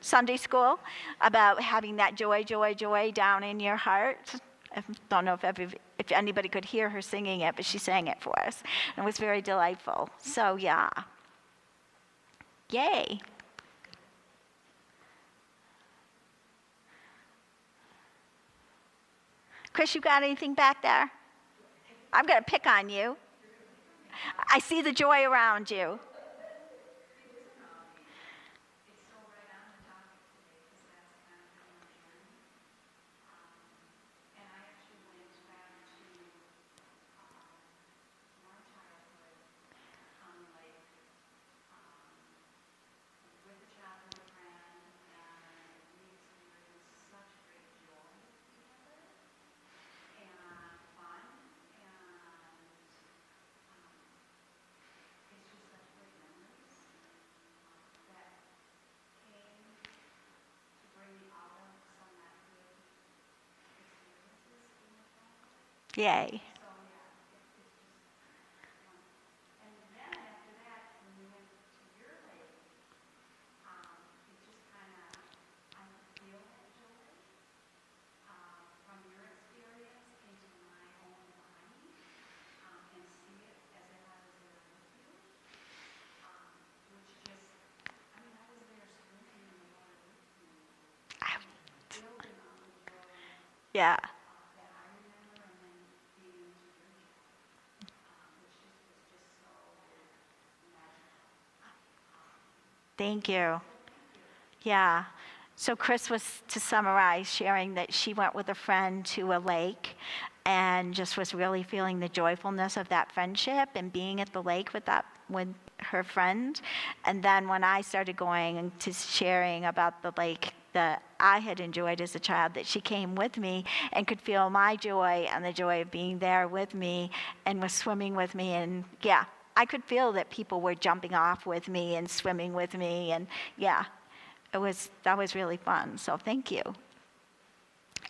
Speaker 1: Sunday school, about having that joy, joy, joy down in your heart. I don't know if anybody could hear her singing it, but she sang it for us. And it was very delightful. So, yeah. Yay. Chris, you got anything back there? I'm going to pick on you. I see the joy around you.
Speaker 3: It's so right on the topic today, because that's kind of been my journey. And I actually went back to my childhood on the lake with a childhood friend, and we experienced such great joy together and fun, and it's just such great memories that came to bring me out of some not good experiences in my childhood.
Speaker 1: Yay.
Speaker 3: So yeah, it's just fun. And then after that, when we went to your lake, it just kind of, I could feel that joy from your experience into my own body, and see it as if I was there with you, which just, I mean, I was there swimming in the water with you, building on the joy
Speaker 1: Yeah.
Speaker 3: that I remember, and then being into your joy, which just was just so magical.
Speaker 1: Thank you. Yeah. So Chris was, to summarize, sharing that she went with a friend to a lake and just was really feeling the joyfulness of that friendship and being at the lake with her friend. And then when I started going to sharing about the lake that I had enjoyed as a child, that she came with me and could feel my joy and the joy of being there with me and was swimming with me. And yeah, I could feel that people were jumping off with me and swimming with me. And yeah, that was really fun. So thank you.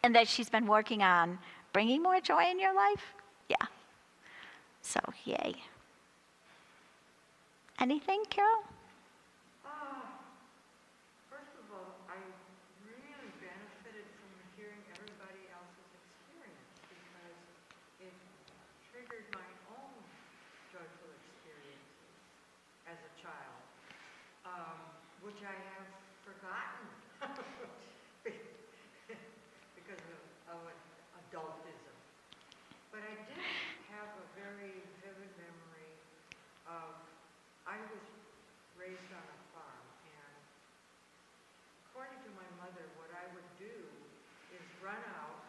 Speaker 1: And that she's been working on bringing more joy in your life. Yeah. So yay. Anything, Carol?
Speaker 5: First of all, I really benefited from hearing everybody else's experience because it triggered my own joyful experiences as a child, which I have forgotten because of adultism. But I did have a very vivid memory of, I was raised on a farm, and according to my mother, what I would do is run out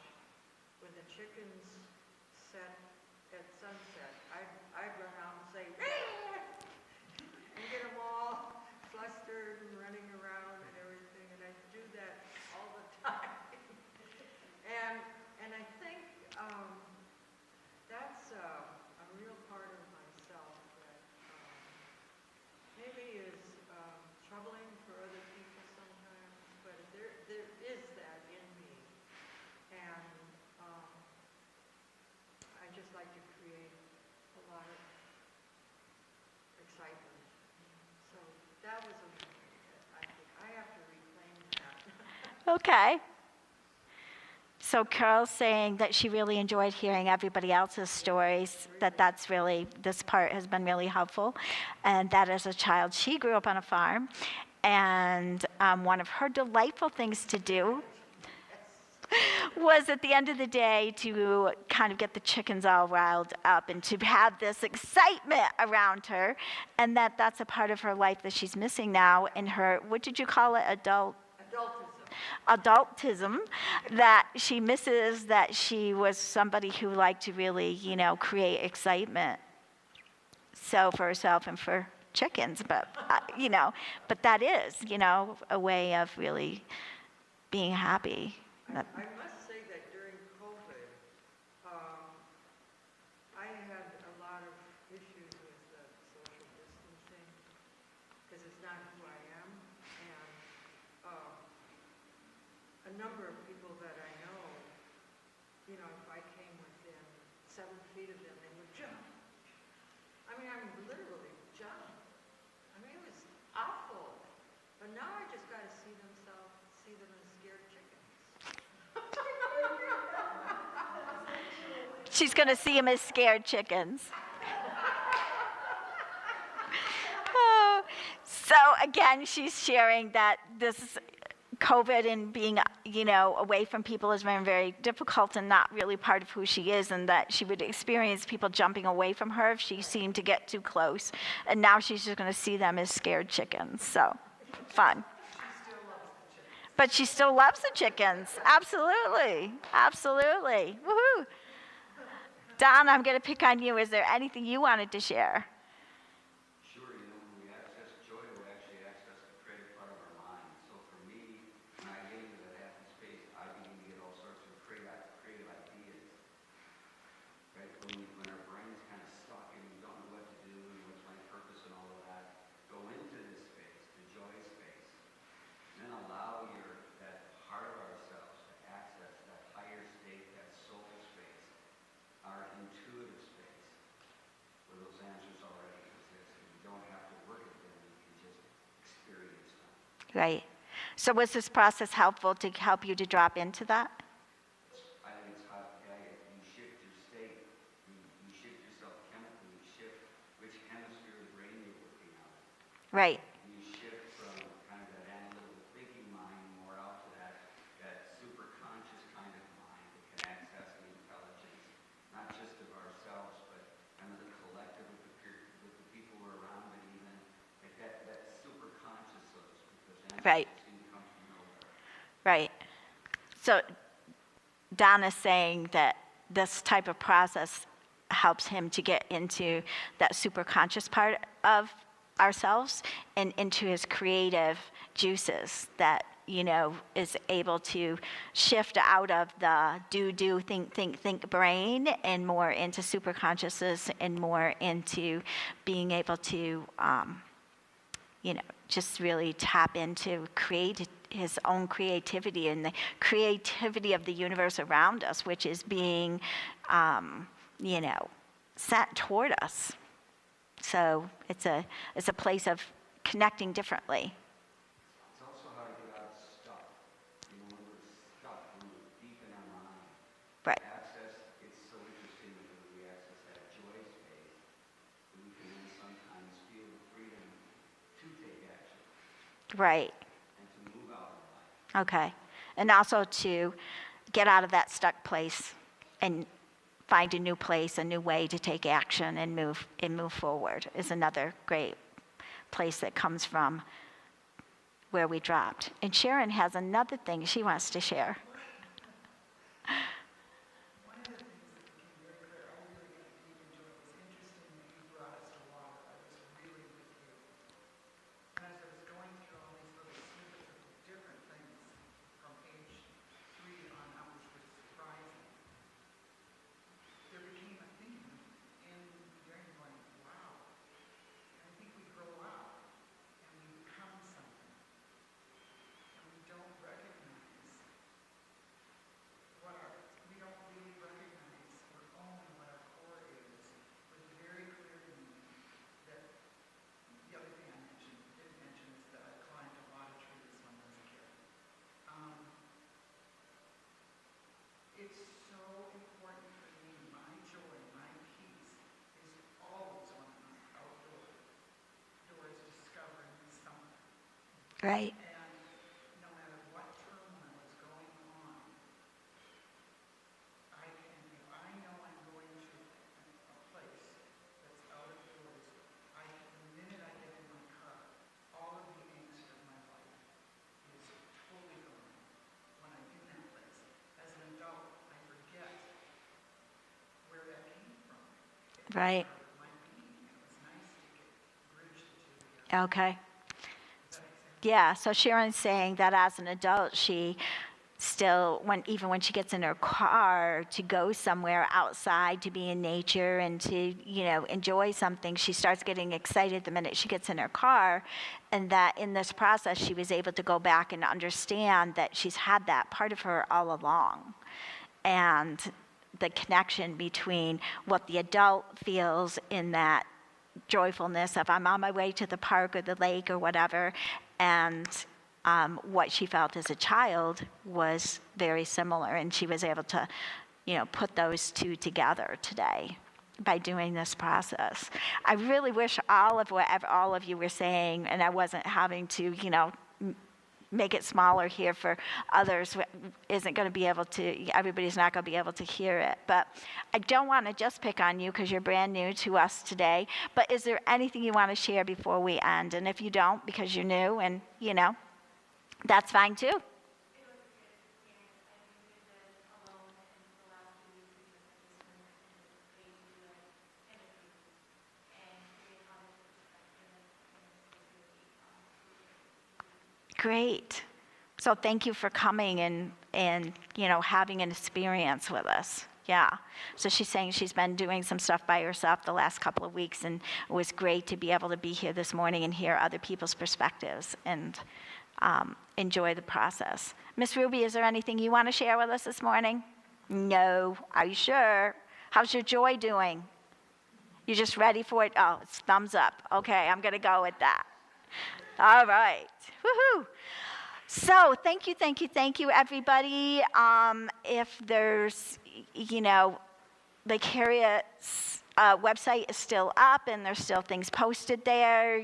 Speaker 5: when the chickens set at sunset. I'd run out and say, "Ree!" and get them all flustered and running around and everything, and I'd do that all the time. and I think that's a real part of myself that maybe is troubling for other people sometimes, but there is that in me, and I just like to create a lot of excitement. So that was a memory that I think I have to reclaim that.
Speaker 1: Okay. So Carol's saying that she really enjoyed hearing everybody else's stories, that's really, this part has been really helpful, and that as a child, she grew up on a farm, And one of her delightful things to do was at the end of the day to kind of get the chickens all riled up and to have this excitement around her, and that's a part of her life that she's missing now in her, what did you call it, adultism, that she misses, that she was somebody who liked to really, create excitement, so for herself and for chickens, but, but that is, a way of really being happy.
Speaker 5: I must say that during COVID, I had a lot of issues with social distancing because it's not who I am. And a number of people that I know, if I came within 7 feet of them, they would jump. I mean, I would literally jump. I mean, it was awful. But now I just got to see them as scared chickens.
Speaker 1: She's going to see them as scared chickens. Oh, so again, she's sharing that this COVID and being, away from people has been very difficult and not really part of who she is, and that she would experience people jumping away from her if she seemed to get too close. And now she's just going to see them as scared chickens. So, fun. But she still loves the chickens. Absolutely. Absolutely. Woohoo. Don, I'm going to pick on you. Is there anything you wanted to share?
Speaker 6: Sure, when we access joy, we actually access the creative part of our mind. So for me, when I get into that happy space, I begin to get all sorts of creative ideas. Right? When our brain's kind of stuck and we don't know what to do and what's my purpose and all of that, go into this space, the joy space, and then allow that part of ourselves to access that higher state, that soul space, our intuitive space, where those answers already exist. And we don't have to work at them, we can just experience them.
Speaker 1: Right. So was this process helpful to help you to drop into that?
Speaker 6: I think it's how you shift your state, you shift yourself chemically, you shift which hemisphere of the brain you're working on.
Speaker 1: Right.
Speaker 6: You shift from kind of that analytical thinking mind more out to that super conscious kind of mind that can access the intelligence, not just of ourselves, but kind of the collective with the people we're around, and even like that super conscious of us, because answers
Speaker 1: Right.
Speaker 6: seem to come from nowhere.
Speaker 1: Right. So Donna's saying that this type of process helps him to get into that super conscious part of ourselves and into his creative juices that, is able to shift out of the do, think brain and more into super consciousness and more into being able to, just really tap into his own creativity and the creativity of the universe around us, which is being, sent toward us. So it's a place of connecting differently.
Speaker 6: It's also how to get out of stuck. When we're stuck, when we're deep in our mind.
Speaker 1: Right.
Speaker 6: It's so interesting when we access that joy space, that we can then sometimes feel the freedom to take action
Speaker 1: Right.
Speaker 6: and to move out of life.
Speaker 1: Okay. And also to get out of that stuck place and find a new place, a new way to take action and move forward is another great place that comes from where we dropped. And Sharon has another thing she wants to share.
Speaker 2: One of the things that became very clear, I really got deep into it, was interesting that you brought us to water. I was really with you. And as I was going through all these little snippets of different things from page 3 on up, which was surprising, there became a theme in during going, wow, I think we grow up and we become something. And we don't recognize
Speaker 1: Right.
Speaker 2: And no matter what turmoil is going on, if I know I'm going to a place that's out of doors, the minute I get in my car, all of the angst of my life is totally gone when I'm in that place. As an adult, I forget where that came from. It's
Speaker 1: Right.
Speaker 2: part of my being, and it's nice to bridge the two together.
Speaker 1: Okay.
Speaker 2: Does that make sense?
Speaker 1: Yeah, so Sharon's saying that as an adult, she still, even when she gets in her car to go somewhere outside to be in nature and to, enjoy something, she starts getting excited the minute she gets in her car. And that in this process, she was able to go back and understand that she's had that part of her all along. And the connection between what the adult feels in that joyfulness of I'm on my way to the park or the lake or whatever, and what she felt as a child was very similar, and she was able to, put those two together today by doing this process. I really wish all of whatever all of you were saying, and I wasn't having to, make it smaller here for others, isn't going to be able to, everybody's not going to be able to hear it. But I don't want to just pick on you because you're brand new to us today, but is there anything you want to share before we end? And if you don't, because you're new and, that's fine too. Great. So thank you for coming and having an experience with us. Yeah. So she's saying she's been doing some stuff by herself the last couple of weeks, and it was great to be able to be here this morning and hear other people's perspectives and enjoy the process. Miss Ruby, is there anything you want to share with us this morning? No. Are you sure? How's your joy doing? You just ready for it? Oh, it's thumbs up. Okay, I'm going to go with that. All right. Woohoo. So thank you, everybody. If there's, Lake Harriet's website is still up, and there's still things posted there.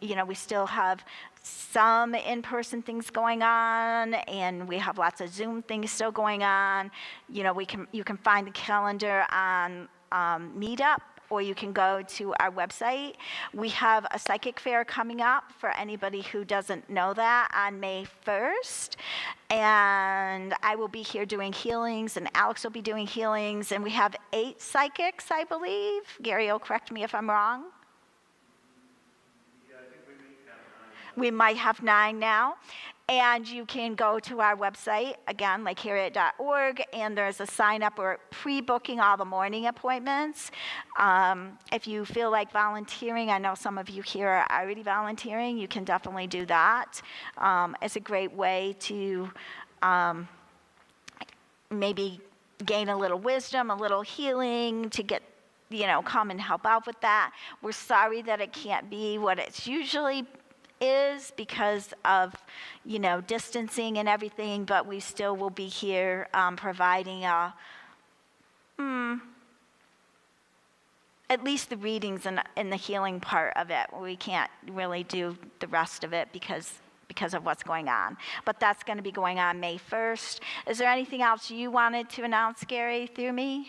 Speaker 1: We still have some in-person things going on, and we have lots of Zoom things still going on. You can find the calendar on Meetup, or you can go to our website. We have a psychic fair coming up for anybody who doesn't know that on May 1st. And I will be here doing healings, and Alex will be doing healings. And we have 8 psychics, I believe. Gary will correct me if I'm wrong.
Speaker 4: Yeah, I think we may have 9.
Speaker 1: We might have 9 now. And you can go to our website, again, lakeharriet.org, and there's a sign-up or pre-booking all the morning appointments. If you feel like volunteering, I know some of you here are already volunteering, you can definitely do that. It's a great way to maybe gain a little wisdom, a little healing, to get, come and help out with that. We're sorry that it can't be what it's usually is because of, distancing and everything, but we still will be here providing at least the readings and the healing part of it. We can't really do the rest of it because of what's going on. But that's going to be going on May 1st. Is there anything else you wanted to announce, Gary, through me?